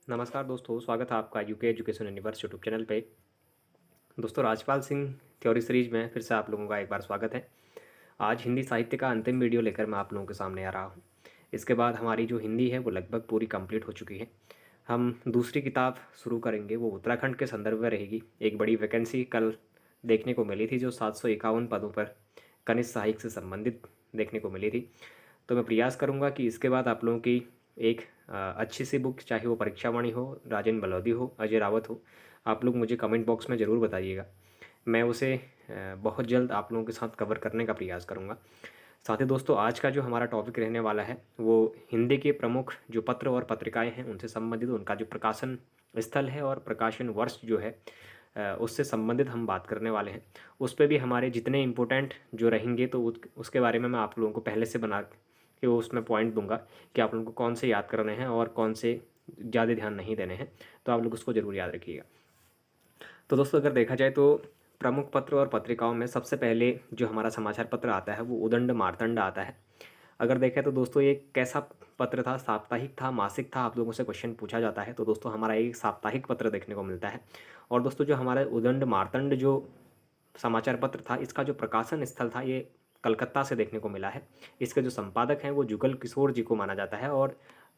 नमस्कार दोस्तों, स्वागत है आपका UK education universe YouTube channel पे। दोस्तों, राजपाल सिंह थ्योरी सीरीज में फिर से आप लोगों का एक बार स्वागत है। आज हिंदी साहित्य का अंतिम वीडियो लेकर मैं आप लोगों के सामने आ रहा हूँ। इसके बाद हमारी जो हिंदी है वो लगभग पूरी कंप्लीट हो चुकी है। हम दूसरी किताब शुरू करेंगे, वो उत्तराखंड के संदर्भ में रहेगी। एक बड़ी वैकेंसी कल देखने को मिली थी जो 751 पदों पर कनिष्ठ सहायक से संबंधित देखने को मिली थी। तो मैं प्रयास करूंगा कि इसके बाद आप लोगों की एक अच्छी सी बुक, चाहे वो परीक्षा वाणी हो, राजेंद्र बलौदी हो, अजय रावत हो, आप लोग मुझे कमेंट बॉक्स में ज़रूर बताइएगा। मैं उसे बहुत जल्द आप लोगों के साथ कवर करने का प्रयास करूंगा। साथ ही दोस्तों, आज का जो हमारा टॉपिक रहने वाला है वो हिंदी के प्रमुख जो पत्र और पत्रिकाएं हैं उनसे संबंधित, उनका जो प्रकाशन स्थल है और प्रकाशन वर्ष जो है उससे संबंधित हम बात करने वाले हैं। उस पर भी हमारे जितने इम्पोर्टेंट जो रहेंगे तो उसके बारे में मैं आप लोगों को पहले से बना के वो उसमें पॉइंट दूंगा कि आप लोगों को कौन से याद करने हैं और कौन से ज़्यादा ध्यान नहीं देने हैं। तो आप लोग उसको ज़रूर याद रखिएगा। तो दोस्तों, अगर देखा जाए तो प्रमुख पत्र और पत्रिकाओं में सबसे पहले जो हमारा समाचार पत्र आता है वो उदंड मार्तंड आता है। अगर देखें तो दोस्तों, ये कैसा पत्र था? साप्ताहिक था, मासिक था? आप लोगों से क्वेश्चन पूछा जाता है। तो दोस्तों, हमारा एक साप्ताहिक पत्र देखने को मिलता है। और दोस्तों, जो हमारा उदंड मार्तंड जो समाचार पत्र था, इसका जो प्रकाशन स्थल था ये कलकत्ता से देखने को मिला है। इसके जो संपादक हैं वो जुगल किशोर जी को माना जाता है। और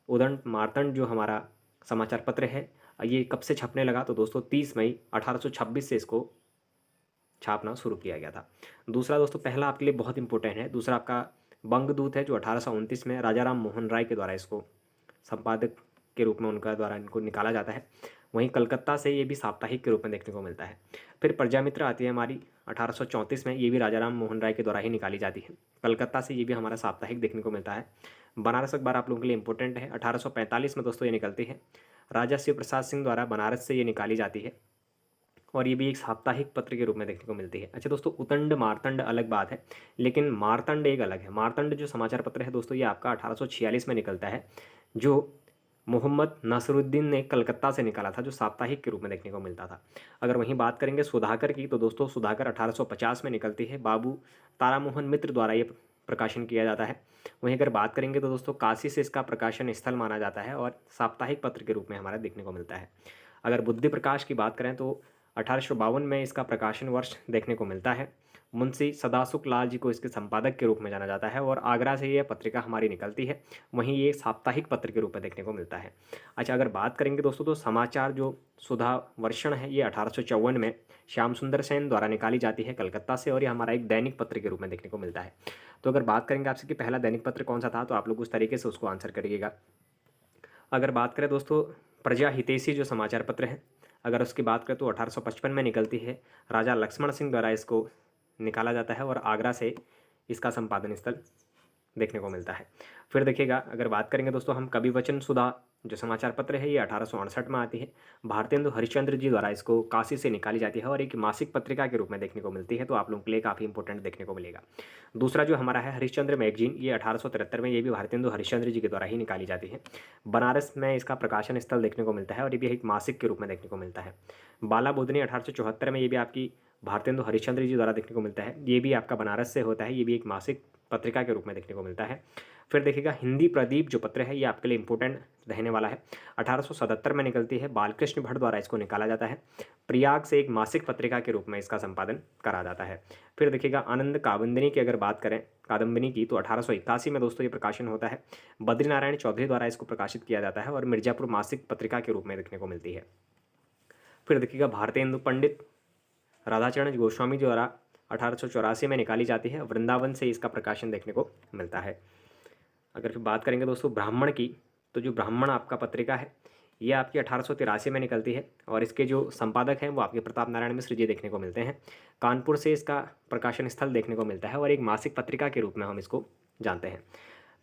उदंड मार्तंड जो हमारा समाचार पत्र है ये कब से छपने लगा? तो दोस्तों, 30 मई 1826 से इसको छापना शुरू किया गया था। दूसरा दोस्तों, पहला आपके लिए बहुत इंपॉर्टेंट है। दूसरा आपका बंगदूत है जो 1829 में राजा राम मोहन राय के द्वारा इसको संपादक के रूप में उनका द्वारा इनको निकाला जाता है। वहीं कलकत्ता से ये भी साप्ताहिक के रूप में देखने को मिलता है। फिर प्रजामित्र आती है हमारी 1834 में, ये भी राजा राम मोहन राय के द्वारा ही निकाली जाती है। कलकत्ता से ये भी हमारा साप्ताहिक देखने को मिलता है। बनारस अखबार आप लोगों के लिए इंपॉर्टेंट है। 1845 में दोस्तों ये निकलती है। राजा शिव प्रसाद सिंह द्वारा बनारस से ये निकाली जाती है और ये भी एक साप्ताहिक पत्र के रूप में देखने को मिलती है। अच्छा दोस्तों, उतंड मार्तंड अलग बात है, लेकिन मार्तंड एक अलग है। मार्तंड जो समाचार पत्र है दोस्तों, ये आपका 1846 में निकलता है, जो मोहम्मद नासिरुद्दीन ने कलकत्ता से निकाला था, जो साप्ताहिक के रूप में देखने को मिलता था। अगर वहीं बात करेंगे सुधाकर की, तो दोस्तों सुधाकर 1850 में निकलती है। बाबू तारामोहन मित्र द्वारा ये प्रकाशन किया जाता है। वहीं अगर बात करेंगे तो दोस्तों काशी से इसका प्रकाशन स्थल माना जाता है और साप्ताहिक पत्र के रूप में हमारा देखने को मिलता है। अगर बुद्धि प्रकाश की बात करें तो 1852 में इसका प्रकाशन वर्ष देखने को मिलता है। मुंशी सदासुख लाल जी को इसके संपादक के रूप में जाना जाता है और आगरा से यह पत्रिका हमारी निकलती है। वहीं ये साप्ताहिक पत्र के रूप में देखने को मिलता है। अच्छा, अगर बात करेंगे दोस्तों तो समाचार जो सुधा वर्षण है ये 1854 में श्याम सुंदर सेन द्वारा निकाली जाती है कलकत्ता से, और ये हमारा एक दैनिक पत्र के रूप में देखने को मिलता है। तो अगर बात करेंगे आपसे कि पहला दैनिक पत्र कौन सा था, तो आप लोग उस तरीके से उसको आंसर करिएगा। अगर बात करें दोस्तों प्रजा हितैषी जो समाचार पत्र है, अगर उसकी बात करें तो 1855 में निकलती है। राजा लक्ष्मण सिंह द्वारा इसको निकाला जाता है और आगरा से इसका संपादन स्थल देखने को मिलता है। फिर देखिएगा, अगर बात करेंगे दोस्तों हम कवि वचन सुधा जो समाचार पत्र है ये 1868 में आती है। भारतेंदु हरिश्चंद्र जी द्वारा इसको काशी से निकाली जाती है और एक मासिक पत्रिका के रूप में देखने को मिलती है। तो आप लोगों के लिए काफ़ी इंपॉर्टेंट देखने को मिलेगा। दूसरा जो हमारा है हरिश्चंद्र मैगजीन, ये 1873 में ये भी भारतेंदु हरिश्चंद्र जी के द्वारा ही निकाली जाती है। बनारस में इसका प्रकाशन स्थल देखने को मिलता है और ये भी एक मासिक के रूप में देखने को मिलता है। बाला बुधनी 1874 में ये भी आपकी भारतेंदु हरिश्चंद्र जी द्वारा देखने को मिलता है। ये भी आपका बनारस से होता है, ये भी एक मासिक पत्रिका के रूप में देखने को मिलता है। फिर देखिएगा हिंदी प्रदीप जो पत्र है ये आपके लिए इंपॉर्टेंट रहने वाला है। 1877 में निकलती है। बालकृष्ण भट्ट द्वारा इसको निकाला जाता है। प्रयाग से एक मासिक पत्रिका के रूप में इसका संपादन करा जाता है। फिर देखिएगा आनंद कादम्बिनी की अगर बात करें कादम्बिनी की, तो 1881 में दोस्तों ये प्रकाशन होता है। बद्रीनारायण चौधरी द्वारा इसको प्रकाशित किया जाता है और मिर्जापुर मासिक पत्रिका के रूप में देखने को मिलती है। फिर देखिएगा भारतेंदु पंडित राधाचरण गोस्वामी द्वारा 1884 में निकाली जाती है। वृंदावन से इसका प्रकाशन देखने को मिलता है। अगर फिर बात करेंगे दोस्तों ब्राह्मण की, तो जो ब्राह्मण आपका पत्रिका है ये आपकी 1883 में निकलती है और इसके जो संपादक हैं वो आपके प्रताप नारायण मिश्र जी देखने को मिलते हैं। कानपुर से इसका प्रकाशन स्थल देखने को मिलता है और एक मासिक पत्रिका के रूप में हम इसको जानते हैं।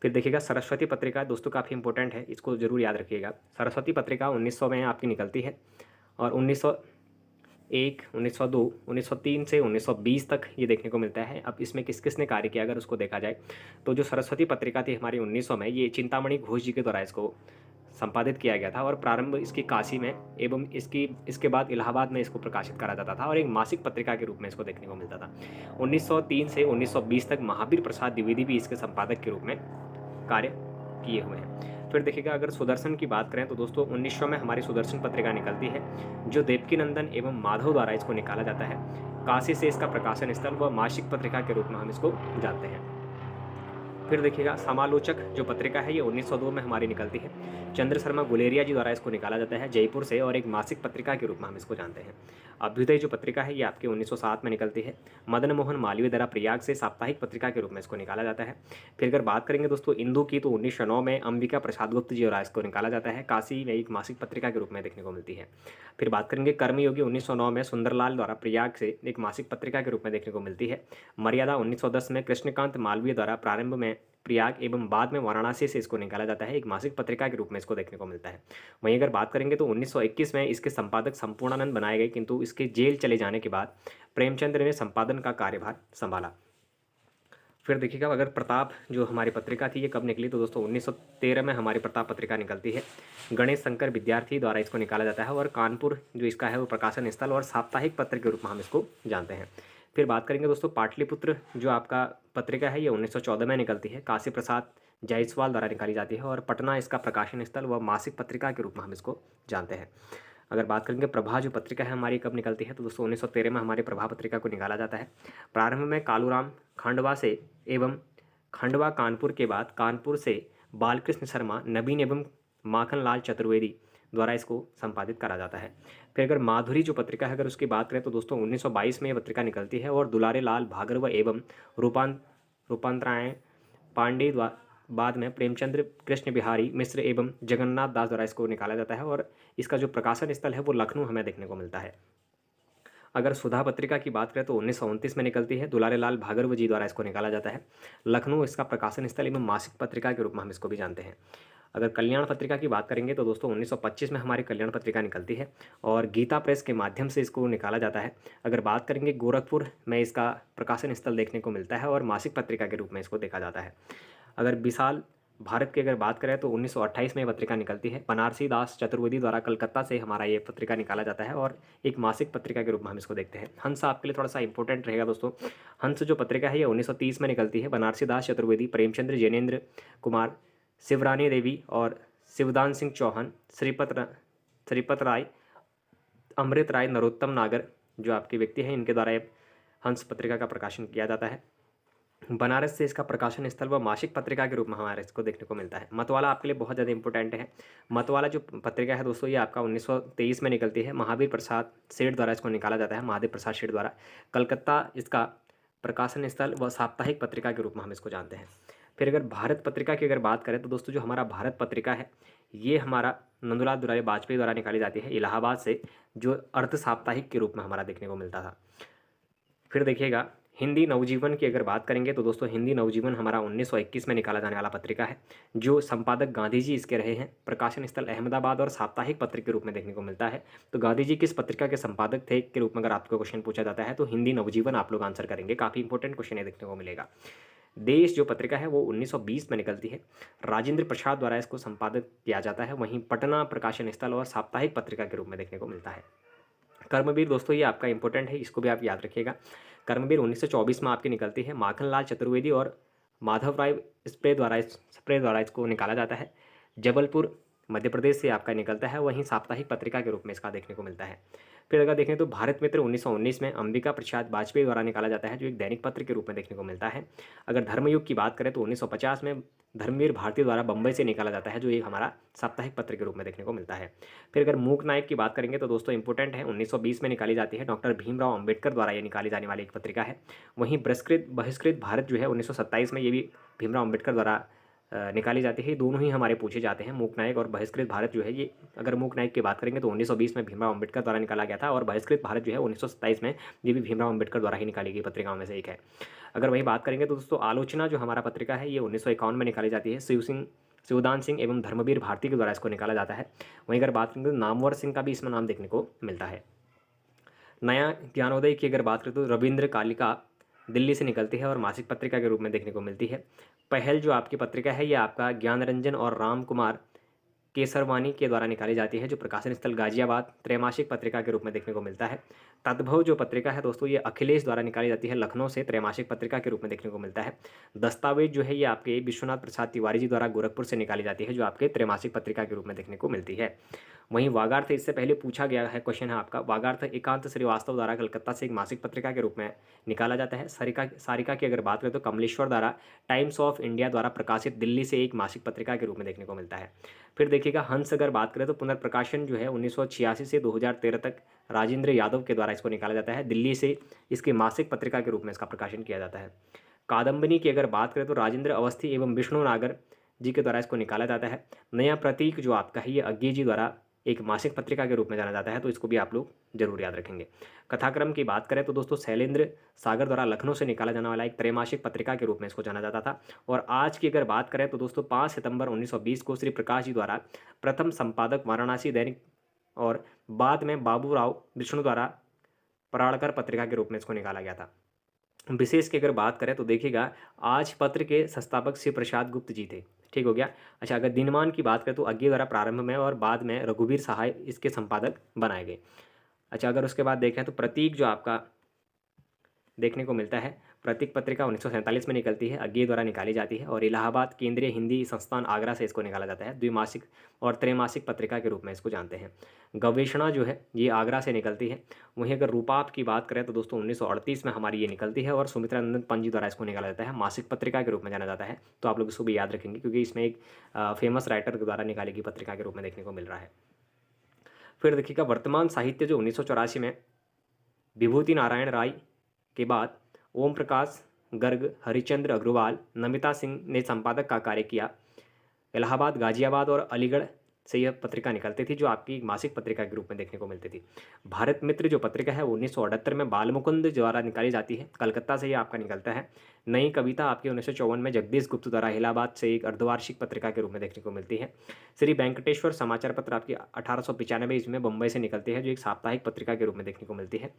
फिर देखिएगा सरस्वती पत्रिका दोस्तों काफ़ी इंपॉर्टेंट है, इसको जरूर याद रखिएगा। सरस्वती पत्रिका 1900 में आपकी निकलती है और 1901, 1902, 1903 से 1920 तक ये देखने को मिलता है। अब इसमें किस किस ने कार्य किया अगर उसको देखा जाए तो जो सरस्वती पत्रिका थी हमारी 1900 में, ये चिंतामणि घोष जी के द्वारा इसको संपादित किया गया था और प्रारंभ इसकी काशी में एवं इसके बाद इलाहाबाद में इसको प्रकाशित करा जाता था और एक मासिक पत्रिका के रूप में इसको देखने को मिलता था। 1903 से 1920 तक महावीर प्रसाद द्विवेदी भी इसके संपादक के रूप में कार्य किए हुए हैं। फिर देखिएगा अगर सुदर्शन की बात करें तो दोस्तों 1900 में हमारी सुदर्शन पत्रिका निकलती है, जो देवकीनंदन एवं माधव द्वारा इसको निकाला जाता है। काशी से इसका प्रकाशन स्थल व मासिक पत्रिका के रूप में हम इसको जानते हैं। फिर देखिएगा समालोचक जो पत्रिका है ये 1902 में हमारी निकलती है। चंद्र शर्मा गुलेरिया जी द्वारा इसको निकाला जाता है जयपुर से, और एक मासिक पत्रिका के रूप में हम इसको जानते हैं। अभ्युदय जो पत्रिका है ये आपकी 1907 में निकलती है। मदन मोहन मालवीय द्वारा प्रयाग से साप्ताहिक पत्रिका के रूप में इसको निकाला जाता है। फिर अगर बात करेंगे दोस्तों इंदू की, तो 1909 में अंबिका प्रसाद गुप्त जी द्वारा इसको निकाला जाता है। काशी में एक मासिक पत्रिका के रूप में देखने को मिलती है। फिर बात करेंगे कर्मयोगी 1909 में सुंदरलाल द्वारा प्रयाग से एक मासिक पत्रिका के रूप में देखने को मिलती है। मर्यादा 1910 में कृष्णकांत मालवीय द्वारा प्रारंभ में प्रयाग एवं बाद में वाराणसी से इसको निकाला जाता है, एक मासिक पत्रिका के रूप में इसको देखने को मिलता है। वहीं अगर बात करेंगे तो 1921 में इसके संपादक संपूर्णानंद बनाए गए, किंतु इसके जेल चले जाने के बाद प्रेमचंद्र ने संपादन का कार्यभार संभाला। फिर देखिएगा अगर प्रताप जो हमारी पत्रिका थी ये कब निकली, तो दोस्तों 1913 में हमारी प्रताप पत्रिका निकलती है। गणेश शंकर विद्यार्थी द्वारा इसको निकाला जाता है, और कानपुर जो इसका है वो प्रकाशन स्थल और साप्ताहिक पत्र के रूप में हम इसको जानते हैं। फिर बात करेंगे दोस्तों पाटलिपुत्र जो आपका पत्रिका है ये 1914 में निकलती है। काशी प्रसाद जायसवाल द्वारा निकाली जाती है, और पटना इसका प्रकाशन स्थल व मासिक पत्रिका के रूप में हम इसको जानते हैं। अगर बात करेंगे प्रभा जो पत्रिका है हमारी कब निकलती है, तो दोस्तों 1913 में हमारी प्रभा पत्रिका को निकाला जाता है। प्रारंभ में कालूराम खंडवा से एवं खंडवा कानपुर के बाद कानपुर से बालकृष्ण शर्मा, नवीन एवं माखनलाल चतुर्वेदी द्वारा इसको संपादित करा जाता है। फिर अगर माधुरी जो पत्रिका है अगर उसकी बात करें तो दोस्तों 1922 में ये पत्रिका निकलती है, और दुलारे लाल भागर्व एवं रूपांतरायण पांडे बाद में प्रेमचंद्र कृष्ण बिहारी मिश्र एवं जगन्नाथ दास द्वारा इसको निकाला जाता है, और इसका जो प्रकाशन स्थल है वो लखनऊ हमें देखने को मिलता है। अगर सुधा पत्रिका की बात करें तो 1929 में निकलती है। दुलारे लाल भागर्व जी द्वारा इसको निकाला जाता है। लखनऊ इसका प्रकाशन स्थल एवं मासिक पत्रिका के रूप में हम इसको भी जानते हैं। अगर कल्याण पत्रिका की बात करेंगे तो दोस्तों 1925 में हमारी कल्याण पत्रिका निकलती है, और गीता प्रेस के माध्यम से इसको निकाला जाता है। अगर बात करेंगे गोरखपुर में इसका प्रकाशन स्थल देखने को मिलता है, और मासिक पत्रिका के रूप में इसको देखा जाता है। अगर विशाल भारत की अगर बात करें तो 1928 में पत्रिका निकलती है। बनारसी दास चतुर्वेदी द्वारा कलकत्ता से हमारा ये पत्रिका निकाला जाता है, और एक मासिक पत्रिका के रूप में हम इसको देखते हैं। हंस आपके लिए थोड़ा सा इंपॉर्टेंट रहेगा दोस्तों। हंस जो पत्रिका है ये 1930 में निकलती है। बनारसी दास चतुर्वेदी, प्रेमचंद्र, जैनेन्द्र कुमार, शिवरानी देवी और शिवदान सिंह चौहान, श्रीपत राय, अमृत राय, नरोत्तम नागर जो आपके व्यक्ति हैं इनके द्वारा हंस पत्रिका का प्रकाशन किया जाता है। बनारस से इसका प्रकाशन स्थल व मासिक पत्रिका के रूप में हमारे इसको देखने को मिलता है। मतवाला आपके लिए बहुत ज़्यादा इंपॉर्टेंट है। मतवाला जो पत्रिका है दोस्तों ये आपका 1923 में निकलती है। महावीर प्रसाद सेठ द्वारा इसको निकाला जाता है, महादेव प्रसाद सेठ द्वारा। कलकत्ता इसका प्रकाशन स्थल व साप्ताहिक पत्रिका के रूप में हम इसको जानते हैं। फिर अगर भारत पत्रिका की अगर बात करें तो दोस्तों जो हमारा भारत पत्रिका है ये हमारा नंदुलाल दुलारी वाजपेयी द्वारा निकाली जाती है इलाहाबाद से, जो अर्ध साप्ताहिक के रूप में हमारा देखने को मिलता था। फिर देखिएगा हिंदी नवजीवन की अगर बात करेंगे तो दोस्तों हिंदी नवजीवन हमारा 1921 में निकाला जाने वाला पत्रिका है, जो संपादक गांधी जी इसके रहे हैं। प्रकाशन स्थल अहमदाबाद और साप्ताहिक पत्र के रूप में देखने को मिलता है। तो गांधी जी किस पत्रिका के संपादक थे के रूप में अगर आपको क्वेश्चन पूछा जाता है तो हिंदी नवजीवन आप लोग आंसर करेंगे। काफ़ी इंपॉर्टेंट क्वेश्चन है देखने को मिलेगा। देश जो पत्रिका है वो 1920 में निकलती है। राजेंद्र प्रसाद द्वारा इसको संपादित किया जाता है। वहीं पटना प्रकाशन स्थल और साप्ताहिक पत्रिका के रूप में देखने को मिलता है। कर्मवीर दोस्तों ये आपका इंपॉर्टेंट है, इसको भी आप याद रखिएगा। कर्मवीर 1924 में आपकी निकलती है। माखनलाल चतुर्वेदी और माधव राय स्प्रे द्वारा इसको निकाला जाता है। जबलपुर मध्य प्रदेश से आपका निकलता है। वहीं साप्ताहिक पत्रिका के रूप में इसका देखने को मिलता है। फिर अगर देखें तो भारत मित्र 1919 में अंबिका प्रसाद वाजपेयी द्वारा निकाला जाता है, जो एक दैनिक पत्र के रूप में देखने को मिलता है। अगर धर्मयुग की बात करें तो 1950 में धर्मवीर भारती द्वारा बम्बई से निकाला जाता है, जो एक हमारा साप्ताहिक पत्र के रूप में देखने को मिलता है। फिर अगर मूक नायक की बात करेंगे तो दोस्तों इंपॉर्टेंट है, 1920 में निकाली जाती है। डॉक्टर भीमराव अम्बेडकर द्वारा ये निकाली जाने वाली एक पत्रिका है। वहीं बहिष्कृत भारत जो है 1927 में ये भी भीमराव अम्बेडकर द्वारा निकाली जाती है। दोनों ही हमारे पूछे जाते हैं। मूक नायक और बहिष्कृत भारत जो है ये, अगर मूक नायक की बात करेंगे तो 1920 में भीमराव अम्बेडकर द्वारा निकाला गया था, और बहिष्कृत भारत जो है 1927 में ये भी भीमराव अम्बेडकर द्वारा ही निकाली गई पत्रिकाओं में से एक है। अगर वही बात करेंगे तो दोस्तों आलोचना जो हमारा पत्रिका है ये 1951 में निकाली जाती है। शिवदान सिंह एवं धर्मवीर भारती के द्वारा इसको निकाला जाता है। वहीं अगर बात करेंगे तो नामवर सिंह का भी इसमें नाम देखने को मिलता है। नया ज्ञानोदय की अगर बात करें तो रविंद्र कालिका दिल्ली से निकलती है और मासिक पत्रिका के रूप में देखने को मिलती है। पहल जो आपकी पत्रिका है ये आपका ज्ञान रंजन और राम कुमार केसरवानी के द्वारा निकाली जाती है, जो प्रकाशन स्थल गाजियाबाद, त्रैमासिक पत्रिका के रूप में देखने को मिलता है। तद्भव जो पत्रिका है दोस्तों, ये अखिलेश द्वारा निकाली जाती है, लखनऊ से, त्रैमासिक पत्रिका के रूप में देखने को मिलता है। दस्तावेज जो है ये आपके विश्वनाथ प्रसाद तिवारी जी द्वारा गोरखपुर से निकाली जाती है, जो आपके त्रैमासिक पत्रिका के रूप में देखने को मिलती है। वहीं वागार्थ, इससे पहले पूछा गया है क्वेश्चन है आपका, वागार्थ एकांत श्रीवास्तव द्वारा कलकत्ता से एक मासिक पत्रिका के रूप में निकाला जाता है। सारिका की अगर बात करें तो कमलेश्वर द्वारा टाइम्स ऑफ इंडिया द्वारा प्रकाशित दिल्ली से एक मासिक पत्रिका के रूप में देखने को मिलता है। फिर देखिएगा हंस, अगर बात करें तो पुनर्प्रकाशन जो है 1986 से 2013 तक राजेंद्र यादव के द्वारा इसको निकाला जाता है, दिल्ली से इसकी मासिक पत्रिका के रूप में इसका प्रकाशन किया जाता है। कादम्बनी की अगर बात करें तो राजेंद्र अवस्थी एवं विष्णु नागर जी के द्वारा इसको निकाला जाता है। नया प्रतीक जो आपका है ये अज्ञे जी द्वारा एक मासिक पत्रिका के रूप में जाना जाता है, तो इसको भी आप लोग जरूर याद रखेंगे। कथाक्रम की बात करें तो दोस्तों शैलेंद्र सागर द्वारा लखनऊ से निकाला जाने वाला एक त्रैमासिक पत्रिका के रूप में इसको जाना जाता था। और आज की अगर बात करें तो दोस्तों 5 सितंबर 1920 को श्री प्रकाश जी द्वारा प्रथम संपादक वाराणसी दैनिक और बाद में बाबूराव विष्णु द्वारा पराड़कर पत्रिका के रूप में इसको निकाला गया था। विशेष की अगर बात करें तो देखिएगा आज पत्र के संस्थापक शिव प्रसाद गुप्त जी थे, ठीक हो गया। अच्छा, अगर दिनमान की बात करें तो अज्ञे द्वारा प्रारंभ में और बाद में रघुवीर सहाय इसके संपादक बनाए गए। अच्छा, अगर उसके बाद देखें तो प्रतीक जो आपका देखने को मिलता है, प्रतीक पत्रिका 1947 में निकलती है, अज्ञे द्वारा निकाली जाती है। और इलाहाबाद केंद्रीय हिंदी संस्थान आगरा से इसको निकाला जाता है, द्विमासिक और त्रैमासिक पत्रिका के रूप में इसको जानते हैं। गवेषणा जो है ये आगरा से निकलती है। वहीं अगर रूपाप की बात करें तो दोस्तों 1938 में हमारी ये निकलती है और सुमित्रा नंदन पंत जी द्वारा इसको निकाला जाता है, मासिक पत्रिका के रूप में जाना जाता है। तो आप लोग इसको भी याद रखेंगे क्योंकि इसमें एक फेमस राइटर के द्वारा निकाली गई पत्रिका के रूप में देखने को मिल रहा है। फिर देखिएगा वर्तमान साहित्य जो 1984 में विभूति नारायण राय के बाद ओम प्रकाश गर्ग, हरिचंद्र अग्रवाल, नमिता सिंह ने संपादक का कार्य किया। इलाहाबाद, गाजियाबाद और अलीगढ़ से यह पत्रिका निकलती थी, जो आपकी मासिक पत्रिका के रूप में देखने को मिलती थी। भारत मित्र जो पत्रिका है 1978 में बालमुकुंद द्वारा निकाली जाती है, कलकत्ता से ये आपका निकलता है। नई कविता आपकी 1954 में जगदीश गुप्त द्वारा इलाहाबाद से एक अर्धवार्षिक पत्रिका के रूप में देखने को मिलती है। श्री वेंकटेश्वर समाचार पत्र आपकी 1895 इसमें बम्बई से निकलती है, जो एक साप्ताहिक पत्रिका के रूप में देखने को मिलती है।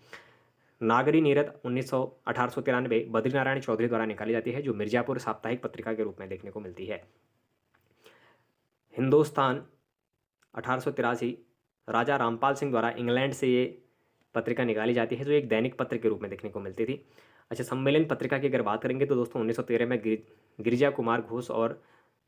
नागरी नीरद 1893 बद्रीनारायण चौधरी द्वारा निकाली जाती है, जो मिर्जापुर साप्ताहिक पत्रिका के रूप में देखने को मिलती है। हिंदुस्तान 1883 राजा रामपाल सिंह द्वारा इंग्लैंड से ये पत्रिका निकाली जाती है, जो एक दैनिक पत्र के रूप में देखने को मिलती थी। अच्छा, सम्मेलन पत्रिका की अगर बात करेंगे तो दोस्तों 1913 में गिरिजा कुमार घोष और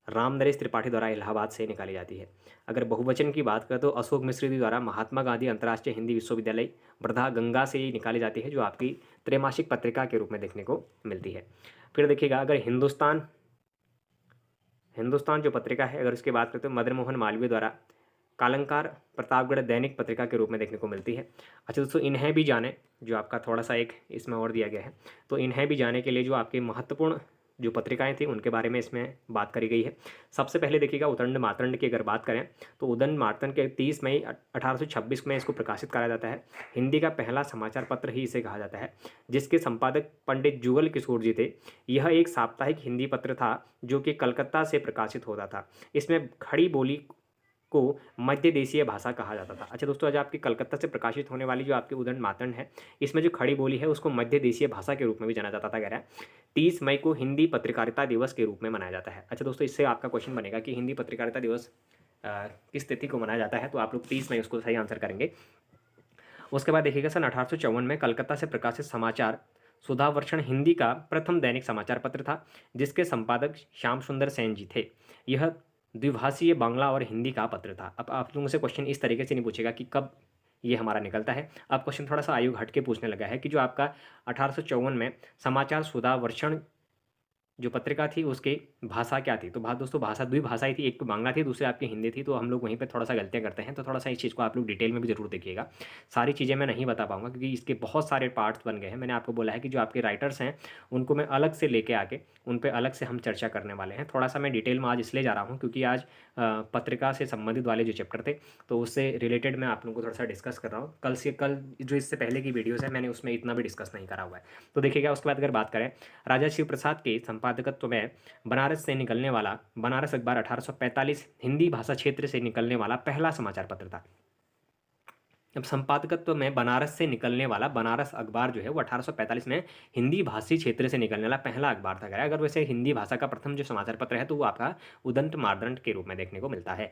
राम नरेश त्रिपाठी द्वारा इलाहाबाद से निकाली जाती है। अगर बहुवचन की बात करें तो अशोक मिश्र जी द्वारा महात्मा गांधी अंतर्राष्ट्रीय हिंदी विश्वविद्यालय वर्धा गंगा से ही निकाली जाती है, जो आपकी त्रैमासिक पत्रिका के रूप में देखने को मिलती है। फिर देखिएगा अगर हिंदुस्तान जो पत्रिका है अगर उसकी बात करते हो मदन मोहन मालवीय द्वारा कालंकार प्रतापगढ़ दैनिक पत्रिका के रूप में देखने को मिलती है। अच्छा दोस्तों, इन्हें भी जाने जो आपका थोड़ा सा एक इसमें और दिया गया है, तो इन्हें भी जाने के लिए जो आपकी महत्वपूर्ण जो पत्रिकाएं थी उनके बारे में इसमें बात करी गई है। सबसे पहले देखिएगा उदंड मार्तंड की अगर बात करें तो उदंड मार्तंड के 30 मई 1826 में इसको प्रकाशित करा जाता है। हिंदी का पहला समाचार पत्र ही इसे कहा जाता है, जिसके संपादक पंडित जुगल किशोर जी थे। यह एक साप्ताहिक हिंदी पत्र था जो कि कलकत्ता से प्रकाशित होता था। इसमें खड़ी बोली को मध्य देशीय भाषा कहा जाता था। अच्छा दोस्तों, आज आपकी कलकत्ता से प्रकाशित होने वाली जो आपकी उदंड मार्तंड है, इसमें जो खड़ी बोली है उसको मध्य देशीय भाषा के रूप में भी जाना जाता था। कह रहा है 30 मई को हिंदी पत्रकारिता दिवस के रूप में मनाया जाता है। अच्छा दोस्तों, इससे आपका क्वेश्चन बनेगा कि हिंदी पत्रकारिता दिवस किस तिथि को मनाया जाता है, तो आप लोग 30 मई उसको सही आंसर करेंगे। उसके बाद देखिएगा सन 1854 में कलकत्ता से प्रकाशित समाचार सुधावर्षण हिंदी का प्रथम दैनिक समाचार पत्र था, जिसके संपादक श्याम सुंदर सेन जी थे। यह द्विभाषीय बांग्ला और हिंदी का पत्र था। अब आप लोगों से क्वेश्चन इस तरीके से नहीं पूछेगा कि कब ये हमारा निकलता है। अब क्वेश्चन थोड़ा सा आयु हट के पूछने लगा है कि जो आपका 1854 में समाचार सुधावर्षण जो पत्रिका थी उसकी भाषा क्या थी। तो दोस्तों भाषा द्विभाषाई थी, एक तो बांग्ला थी दूसरी आपकी हिंदी थी। तो हम लोग वहीं पे थोड़ा सा गलतियां करते हैं, तो थोड़ा सा इस चीज़ को आप लोग डिटेल में भी जरूर देखिएगा। सारी चीज़ें मैं नहीं बता पाऊंगा क्योंकि इसके बहुत सारे पार्ट्स बन गए हैं। मैंने आपको बोला है कि जो आपके राइटर्स हैं उनको मैं अलग से लेके आके उन पर अलग से हम चर्चा करने वाले हैं। थोड़ा सा मैं डिटेल में आज इसलिए जा रहा हूँ क्योंकि आज पत्रिका से संबंधित वाले जो चैप्टर थे तो उससे रिलेटेड मैं आप लोगों को थोड़ा सा डिस्कस कर रहा हूँ। कल जो इससे पहले की वीडियोज़ है मैंने उसमें इतना भी डिस्कस नहीं करा हुआ है। तो देखिएगा उसके बाद अगर बात करें राजा शिव प्रसाद के संपादकत्व में बनारस से निकलने वाला बनारस अखबार 1845 हिंदी भाषा क्षेत्र से निकलने वाला पहला समाचार पत्र था। अब संपादकत्व में बनारस से निकलने वाला बनारस अखबार जो है वो 1845 में हिंदी भाषी क्षेत्र से निकलने वाला पहला अखबार था। अगर वैसे हिंदी भाषा का प्रथम जो समाचार पत्र है तो वो आपका उदंत मार्तंड के रूप में देखने को मिलता है।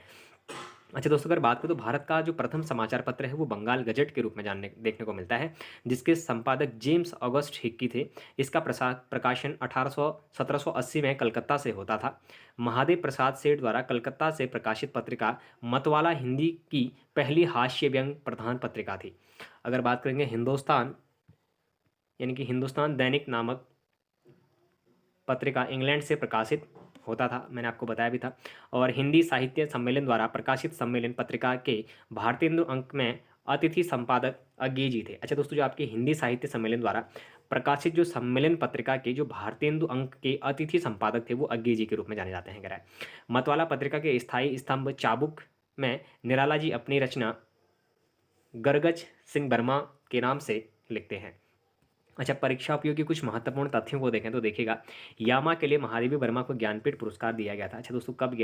अच्छा दोस्तों, अगर बात करें तो भारत का जो प्रथम समाचार पत्र है वो बंगाल गजट के रूप में जानने देखने को मिलता है, जिसके संपादक जेम्स ऑगस्ट हिक्की थे। इसका प्रकाशन 1780 में कलकत्ता से होता था। महादेव प्रसाद सेठ द्वारा कलकत्ता से प्रकाशित पत्रिका मतवाला हिंदी की पहली हास्य व्यंग प्रधान पत्रिका थी। अगर बात करेंगे हिंदुस्तान, यानी कि हिंदुस्तान दैनिक नामक पत्रिका इंग्लैंड से प्रकाशित होता था, मैंने आपको बताया भी था। और हिंदी साहित्य सम्मेलन द्वारा प्रकाशित सम्मेलन पत्रिका के भारतेंदु अंक में अतिथि संपादक अज्ञे जी थे। अच्छा दोस्तों, जो आपके हिंदी साहित्य सम्मेलन द्वारा प्रकाशित जो सम्मेलन पत्रिका के जो भारतेंदु अंक के अतिथि संपादक थे वो अज्ञे जी के रूप में जाने जाते हैं। कह मतवाला पत्रिका के स्थायी स्तंभ चाबुक में निराला जी अपनी रचना गरगज सिंह वर्मा के नाम से लिखते हैं। अच्छा, परीक्षा उपयोगी कुछ महत्वपूर्ण तथ्यों को देखें तो देखिएगा, यामा के लिए महादेवी वर्मा को ज्ञानपीठ पुरस्कार दिया गया था। अच्छा दोस्तों, कब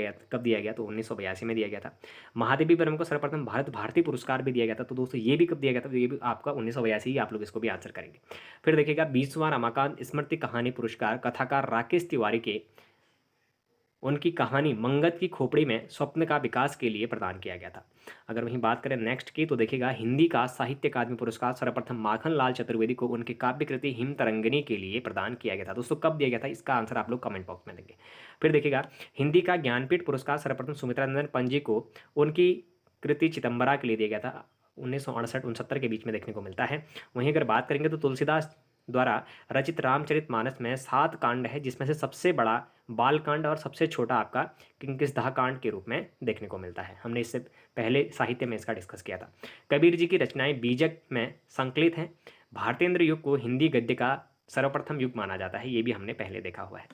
दिया गया तो 1982 में दिया गया था। महादेवी वर्मा को सर्वप्रथम भारत भारती पुरस्कार भी दिया गया था। तो दोस्तों ये भी कब दिया गया था, तो ये भी आपका 1982 ही, आप लोग इसको भी आंसर करेंगे। फिर देखिएगा, 20वां रमाकांत स्मृति कहानी पुरस्कार कथाकार राकेश तिवारी के उनकी कहानी मंगत की खोपड़ी में स्वप्न का विकास के लिए प्रदान किया गया था। अगर वहीं बात करें नेक्स्ट की तो देखिएगा, हिंदी का साहित्य अकादमी पुरस्कार सर्वप्रथम माखन लाल चतुर्वेदी को उनकी काव्य कृति हिम तरंगिनी के लिए प्रदान किया गया था। दोस्तों कब दिया गया था, इसका आंसर आप लोग कमेंट बॉक्स में देंगे। फिर देखिएगा, हिंदी का ज्ञानपीठ पुरस्कार सर्वप्रथम सुमित्रा नंदन पंजी को उनकी कृति चिदम्बरा के लिए दिया गया था। 1968-69 के बीच में देखने को मिलता है। वहीं अगर बात करेंगे तो तुलसीदास द्वारा रचित रामचरितमानस में 7 कांड है, जिसमें से सबसे बड़ा बालकांड और सबसे छोटा आपका किंकिसधा कांड के रूप में देखने को मिलता है। हमने इससे पहले साहित्य में इसका डिस्कस किया था। कबीर जी की रचनाएं बीजक में संकलित हैं। भारतेंद्र युग को हिंदी गद्य का सर्वप्रथम युग माना जाता है, ये भी हमने पहले देखा हुआ है।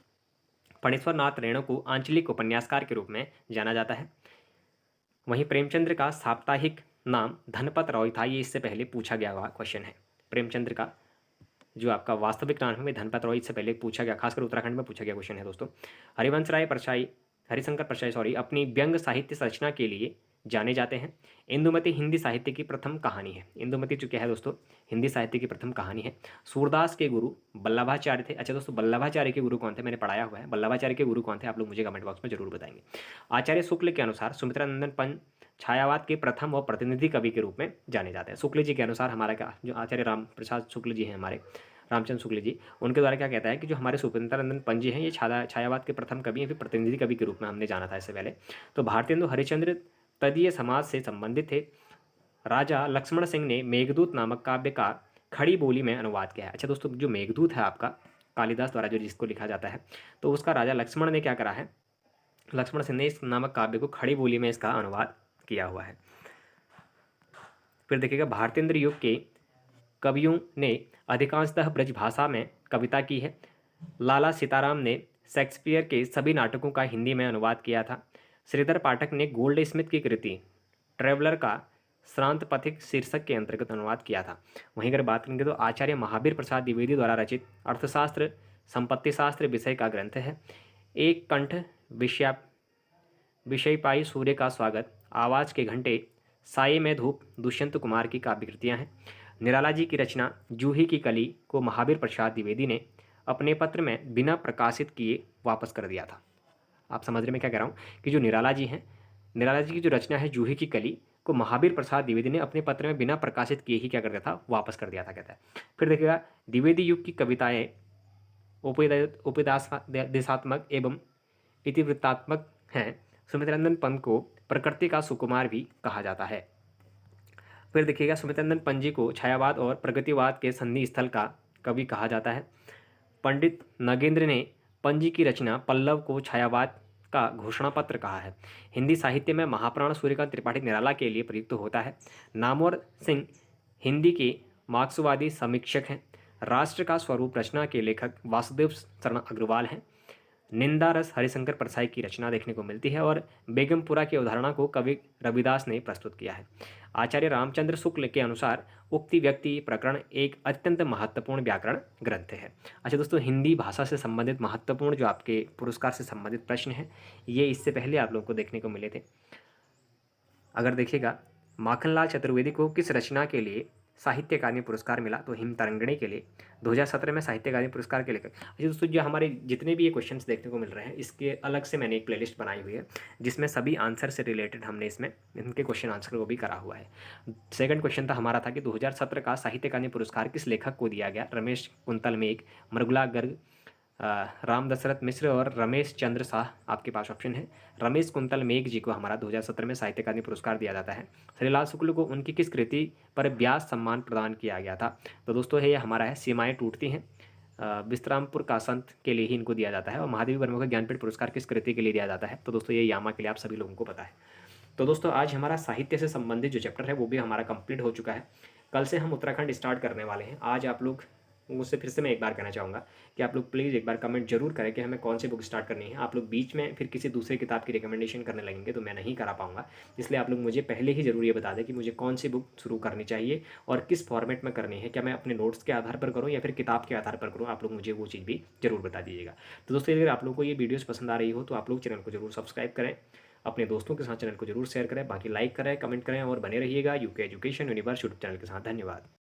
फणीश्वर नाथ रेणु को आंचलिक उपन्यासकार के रूप में जाना जाता है। वहीं प्रेमचंद्र का साप्ताहिक नाम धनपत रॉय था, ये इससे पहले पूछा गया हुआ क्वेश्चन है। प्रेमचंद्र का जो आपका वास्तविक नाम है धनपत रॉय, इससे पहले पूछा गया, खासकर उत्तराखंड में पूछा गया क्वेश्चन है दोस्तों। हरिशंकर परशाई अपनी व्यंग साहित्य रचना के लिए जाने जाते हैं। इंदुमती हिंदी साहित्य की प्रथम कहानी है। इंदुमती जो क्या है दोस्तों, हिंदी साहित्य की प्रथम कहानी है। सूरदास के गुरु वल्लभाचार्य थे। अच्छा दोस्तों, वल्लभाचार्य के गुरु कौन थे, मैंने पढ़ाया हुआ है। वल्लभाचार्य के गुरु कौन थे, आप लोग मुझे कमेंट बॉक्स में जरूर बताएंगे। आचार्य शुक्ल के अनुसार सुमित्रा नंदन पंत छायावाद के प्रथम और प्रतिनिधि कवि के रूप में जाने जाते हैं। शुक्ल जी के अनुसार हमारा क्या, जो आचार्य राम प्रसाद शुक्ल जी हैं, हमारे रामचंद्र शुक्ल जी, उनके द्वारा क्या कहता है कि जो हमारे सुमित्रानंदन पंत जी हैं ये छायावाद के प्रथम कवि हैं, फिर प्रतिनिधि कवि के रूप में हमने जाना था इससे पहले। तो भारतेंदु हरिश्चंद्र तदीय समाज से संबंधित थे। राजा लक्ष्मण सिंह ने मेघदूत नामक काव्य का खड़ी बोली में अनुवाद किया है। अच्छा दोस्तों, जो मेघदूत है आपका कालिदास द्वारा जो जिसको लिखा जाता है, तो उसका राजा लक्ष्मण ने क्या करा है, लक्ष्मण सिंह ने इस नामक काव्य को खड़ी बोली में इसका अनुवाद किया हुआ है। फिर देखिएगा, भारतेंद्र युग के कवियों ने अधिकांशतः ब्रज भाषा में कविता की है। लाला सीताराम ने शेक्सपियर के सभी नाटकों का हिंदी में अनुवाद किया था। श्रीधर पाठक ने गोल्ड स्मिथ की कृति ट्रेवलर का श्रांत पथिक शीर्षक के अंतर्गत अनुवाद किया था। वहीं अगर बात करेंगे तो आचार्य महावीर प्रसाद द्विवेदी द्वारा रचित अर्थशास्त्र संपत्ति शास्त्र विषय का ग्रंथ है। एक कंठ विषय पाई सूर्य का स्वागत, आवाज़ के घंटे, साये में धूप दुष्यंत कुमार की काव्य कृतियाँ हैं। निराला जी की रचना जूही की कली को महावीर प्रसाद द्विवेदी ने अपने पत्र में बिना प्रकाशित किए वापस कर दिया था। आप समझ रहे मैं क्या कह रहा हूँ कि जो निराला जी हैं, निराला जी की जो रचना है जूही की कली को महावीर प्रसाद द्विवेदी ने अपने पत्र में बिना प्रकाशित किए ही क्या कर दिया था, वापस कर दिया था, कहता है। फिर देखिएगा, द्विवेदी युग की कविताएं उपदेशात्मक एवं इतिवृत्तात्मक हैं। सुमित्रानंदन पंत को प्रकृति का सुकुमार भी कहा जाता है। फिर देखिएगा, सुमित्रानंदन पंत जी को छायावाद और प्रगतिवाद के संधि स्थल का कवि कहा जाता है। पंडित नगेंद्र ने पंत जी की रचना पल्लव को छायावाद का घोषणा पत्र कहा है। हिंदी साहित्य में महाप्राण सूर्यकांत त्रिपाठी निराला के लिए प्रयुक्त होता है। नामवर सिंह हिंदी के मार्क्सवादी समीक्षक हैं। राष्ट्र का स्वरूप रचना के लेखक वासुदेव शरण अग्रवाल हैं। निंदा रस हरिशंकर परसाई की रचना देखने को मिलती है और बेगमपुरा की अवधारणा को कवि रविदास ने प्रस्तुत किया है। आचार्य रामचंद्र शुक्ल के अनुसार उक्ति व्यक्ति प्रकरण एक अत्यंत महत्वपूर्ण व्याकरण ग्रंथ है। अच्छा दोस्तों, हिंदी भाषा से संबंधित महत्वपूर्ण जो आपके पुरस्कार से संबंधित प्रश्न हैं, ये इससे पहले आप लोगों को देखने को मिले थे। अगर देखिएगा, माखनलाल चतुर्वेदी को किस रचना के लिए साहित्य अकादमी पुरस्कार मिला? तो हिमतरंगिणी के लिए। 2017 में साहित्य अकादमी पुरस्कार के लिए। अच्छा दोस्तों, जो हमारे जितने भी ये क्वेश्चंस देखने को मिल रहे हैं, इसके अलग से मैंने एक प्लेलिस्ट बनाई हुई है जिसमें सभी आंसर से रिलेटेड हमने इसमें इनके क्वेश्चन आंसर को भी करा हुआ है। सेकंड क्वेश्चन था हमारा था कि 2017 का साहित्य अकादमी पुरस्कार किस लेखक को दिया गया? रमेश कुंतल मेघ, मृगुला गर्ग, राम दशरथ मिश्र और रमेश चंद्र शाह आपके पास ऑप्शन है। रमेश कुंतल मेघ जी को हमारा 2017 में साहित्य अकादमी पुरस्कार दिया जाता है। श्रीलाल शुक्ल को उनकी किस कृति पर व्यास सम्मान प्रदान किया गया था? तो दोस्तों ये हमारा है सीमाएं टूटती हैं। विश्रामपुर का संत के लिए ही इनको दिया जाता है। और महादेवी वर्मा का ज्ञानपीठ पुरस्कार किस कृति के लिए दिया जाता है? तो दोस्तों ये यामा के लिए आप सभी लोगों को पता है। तो दोस्तों आज हमारा साहित्य से संबंधित जो चैप्टर है वो भी हमारा कंप्लीट हो चुका है। कल से हम उत्तराखंड स्टार्ट करने वाले हैं। आज आप लोग मुझसे फिर से मैं एक बार कहना चाहूँगा कि आप लोग प्लीज़ एक बार कमेंट जरूर करें कि हमें कौन सी बुक स्टार्ट करनी है। आप लोग बीच में फिर किसी दूसरी किताब की रिकमेंडेशन करने लगेंगे तो मैं नहीं करा पाऊँगा। इसलिए आप लोग मुझे पहले ही ज़रूर ये बता दें कि मुझे कौन सी बुक शुरू करनी चाहिए और किस फॉर्मेट में करनी है। क्या मैं अपने नोट्स के आधार पर करूँ या फिर किताब के आधार पर करूँ? आप लोग मुझे वो चीज़ भी ज़रूर बता दीजिएगा। तो दोस्तों अगर आप लोग को ये वीडियोज़ पसंद आ रही हो तो आप लोग चैनल को जरूर सब्सक्राइब करें, अपने दोस्तों के साथ चैनल को जरूर शेयर करें, बाकी लाइक करें, कमेंट करें और बने रहिएगा UK education universe YouTube channel के साथ। धन्यवाद।